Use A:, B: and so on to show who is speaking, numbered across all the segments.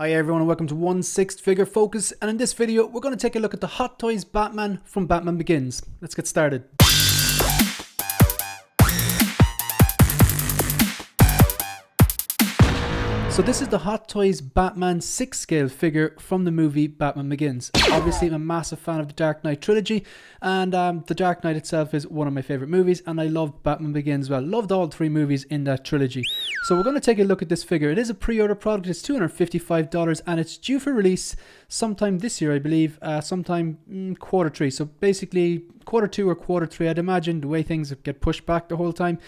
A: Hi everyone and welcome to 1/6 Figure Focus, and in this video we're going to take a look at the Hot Toys Batman from Batman Begins. Let's get started. So this is the Hot Toys Batman 6 scale figure from the movie Batman Begins. Obviously I'm a massive fan of the Dark Knight trilogy, and The Dark Knight itself is one of my favourite movies, and I loved Batman Begins well. Loved all three movies in that trilogy. So we're going to take a look at this figure. It is a pre-order product. It's $255 and it's due for release sometime this year, I believe, sometime Q3. So basically Q2 or Q3, I'd imagine, the way things get pushed back the whole time.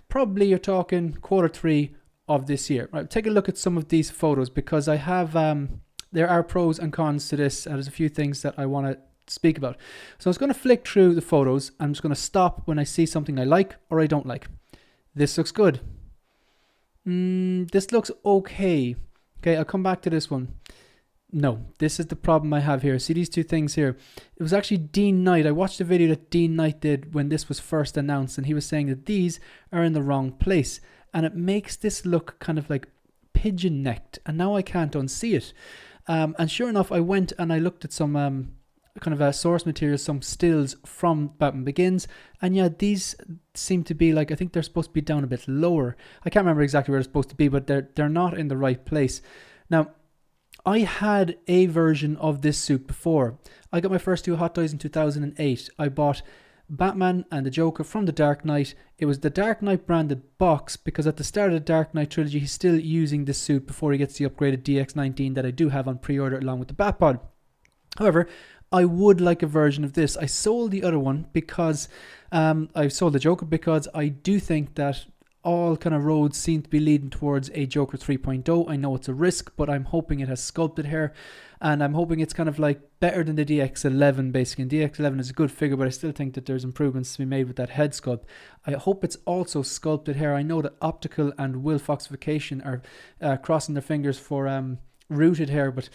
A: Probably you're talking Q3 of this year. Right, take a look at some of these photos because I have there are pros and cons to this, and there's a few things that I want to speak about. So I was going to flick through the photos. I'm just going to stop when I see something I like or I don't like. This looks good. This looks okay. Okay, I'll come back to this one. No, this is the problem I have here. See these two things here? It was actually Dean Knight. I watched a video that Dean Knight did when this was first announced, and he was saying that these are in the wrong place. And it makes this look kind of like pigeon-necked, and now I can't unsee it. And sure enough, I went and I looked at some kind of source material, some stills from Batman Begins, and yeah, these seem to be like, I think they're supposed to be down a bit lower. I can't remember exactly where they're supposed to be, but they're not in the right place. Now, I had a version of this suit before. I got my first two Hot Toys in 2008. I bought Batman and the Joker from the Dark Knight. It was the Dark Knight branded box because at the start of the Dark Knight trilogy he's still using this suit before he gets the upgraded DX19 that I do have on pre-order along with the Batpod. However, I would like a version of this. I sold the other one because I sold the Joker because I do think that all kind of roads seem to be leading towards a Joker 3.0. I know it's a risk, but I'm hoping it has sculpted hair, and I'm hoping it's kind of like better than the DX11 basically. And DX11 is a good figure, but I still think that there's improvements to be made with that head sculpt. I hope it's also sculpted hair. I know that Optical and Will Foxification are crossing their fingers for rooted hair, but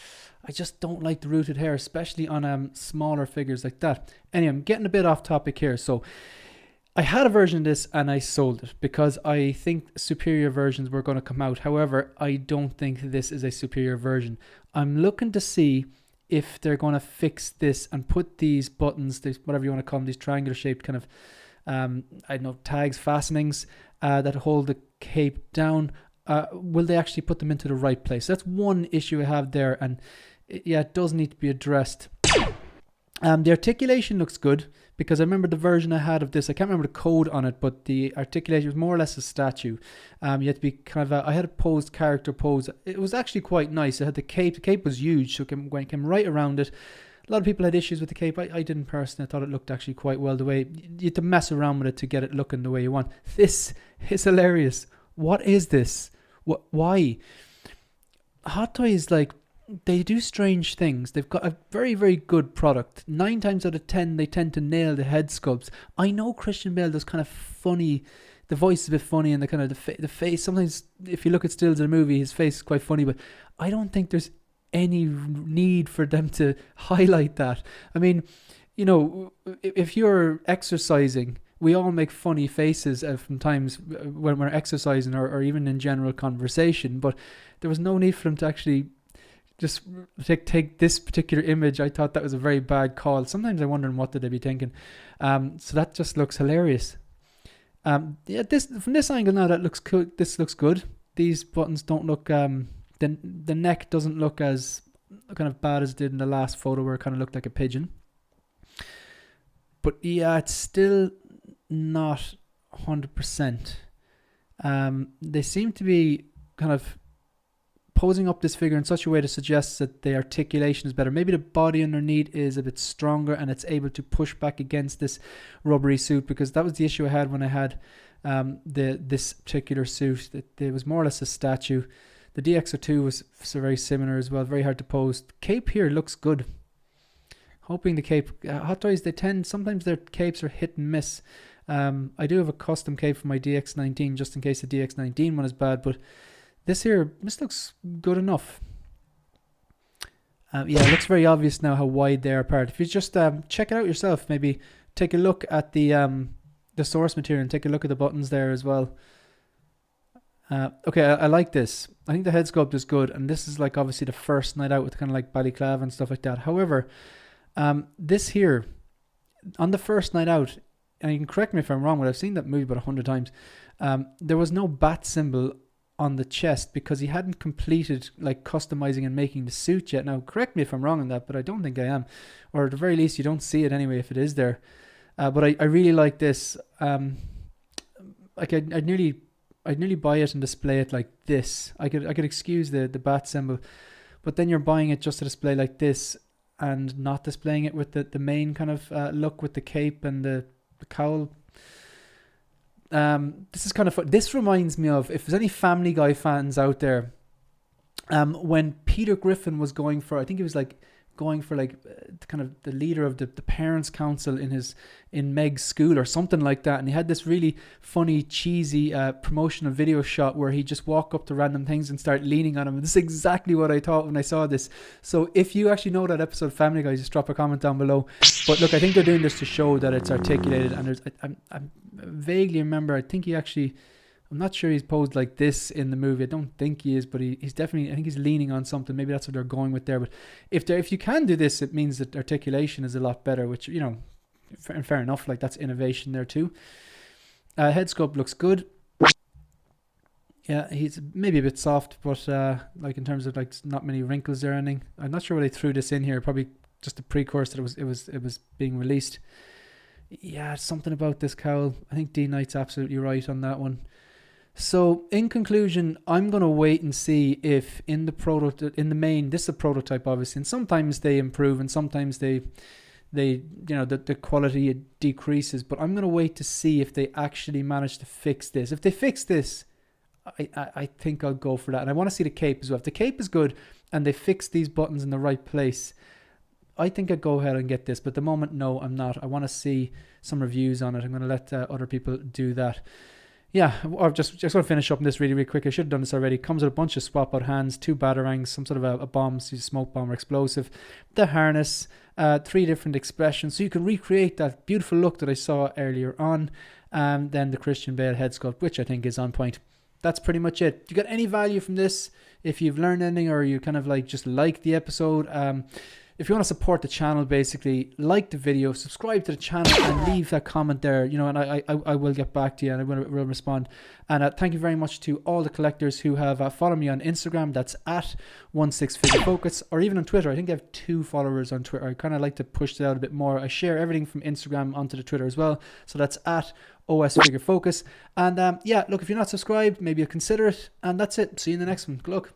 A: I just don't like the rooted hair, especially on smaller figures like that. Anyway, I'm getting a bit off topic here. So I had a version of this and I sold it because I think superior versions were going to come out. However, I don't think this is a superior version. I'm looking to see if they're going to fix this and put these buttons, these, whatever you want to call them, these triangular shaped kind of, I don't know, tags, fastenings that hold the cape down. Will they actually put them into the right place? That's one issue I have there, and yeah, it does need to be addressed. The articulation looks good because I remember the version I had of this. I can't remember the code on it, but the articulation was more or less a statue. You had to be kind of I had a posed character pose. It was actually quite nice. It had the cape. The cape was huge, so it came right around it. A lot of people had issues with the cape. I didn't personally. I thought it looked actually quite well the way you had to mess around with it to get it looking the way you want. This is hilarious. What is this? Why? Hot Toys, like, they do strange things. They've got a very, very good product. 9 times out of 10, they tend to nail the head sculpts. I know Christian Bale does kind of funny, the voice is a bit funny, and the kind of the face. Sometimes, if you look at stills in a movie, his face is quite funny, but I don't think there's any need for them to highlight that. I mean, you know, if you're exercising, we all make funny faces from times when we're exercising or even in general conversation, but there was no need for them to actually just take this particular image. I thought that was a very bad call. Sometimes I'm wondering what did they be thinking. So that just looks hilarious. Yeah, this from this angle now, that looks cool. This looks good. These buttons don't look. The neck doesn't look as kind of bad as it did in the last photo where it kind of looked like a pigeon. But yeah, it's still not 100%. They seem to be kind of posing up this figure in such a way to suggest that the articulation is better. Maybe the body underneath is a bit stronger and it's able to push back against this rubbery suit, because that was the issue I had when I had this particular suit. It was more or less a statue. The DX02 was very similar as well, very hard to pose. The cape here looks good. Hoping the cape, Hot Toys, sometimes their capes are hit and miss. I do have a custom cape for my DX19 just in case the DX19 one is bad, but this looks good enough. Yeah, it looks very obvious now how wide they are apart. If you just check it out yourself, maybe take a look at the source material and take a look at the buttons there as well. Okay, I like this. I think the head sculpt is good, and this is like obviously the first night out with kind of like balaclava and stuff like that. However, this here on the first night out, and you can correct me if I'm wrong, but I've seen that movie about 100 times. There was no bat symbol on the chest because he hadn't completed like customizing and making the suit yet. Now, correct me if I'm wrong on that, but I don't think I am, or at the very least, you don't see it anyway if it is there. But I really like this. Like I'd nearly buy it and display it like this. I could excuse the bat symbol, but then you're buying it just to display like this and not displaying it with the main kind of look with the cape and the cowl. This is kind of fun. This reminds me of, if there's any Family Guy fans out there, when Peter Griffin was going for, I think he was like going for like kind of the leader of the parents council in Meg's school or something like that, and he had this really funny cheesy promotional video shot where he just walk up to random things and start leaning on them. And this is exactly what I thought when I saw this. So if you actually know that episode of Family Guy, just drop a comment down below. But look, I think they're doing this to show that it's articulated, and there's I vaguely remember, I think he actually, I'm not sure he's posed like this in the movie. I don't think he is, but he's definitely, I think he's leaning on something. Maybe that's what they're going with there. But if you can do this, it means that articulation is a lot better, which, you know, fair enough. Like, that's innovation there too. Head sculpt looks good. Yeah, he's maybe a bit soft, but like in terms of like not many wrinkles or anything. I'm not sure why they threw this in here. Probably just a precursor that it was being released. Yeah, something about this cowl. I think D Knight's absolutely right on that one. So in conclusion, I'm going to wait and see if in the main, this is a prototype obviously, and sometimes they improve and sometimes they you know, the quality decreases, but I'm going to wait to see if they actually manage to fix this. If they fix this, I think I'll go for that. And I want to see the cape as well. If the cape is good and they fix these buttons in the right place, I think I'd go ahead and get this. But at the moment, no, I'm not. I want to see some reviews on it. I'm going to let other people do that. Yeah, I've just want to finish up on this really quick. I should have done this already. Comes with a bunch of swap out hands, 2 batarangs, some sort of a bomb, smoke bomb or explosive, the harness, 3 different expressions, so you can recreate that beautiful look that I saw earlier on, and then the Christian Bale head sculpt, which I think is on point. That's pretty much it. You got any value from this? If you've learned anything, or you kind of like just like the episode, if you want to support the channel, basically like the video, subscribe to the channel, and leave that comment there, you know, and I will get back to you, and I will respond. And thank you very much to all the collectors who have followed me on Instagram. That's at 16figurefocus, or even on Twitter. I think I have 2 followers on Twitter. I kind of like to push that out a bit more. I share everything from Instagram onto the Twitter as well, so that's at OS Figure Focus. And yeah, look, if you're not subscribed, maybe you'll consider it. And that's it. See you in the next one. Good luck.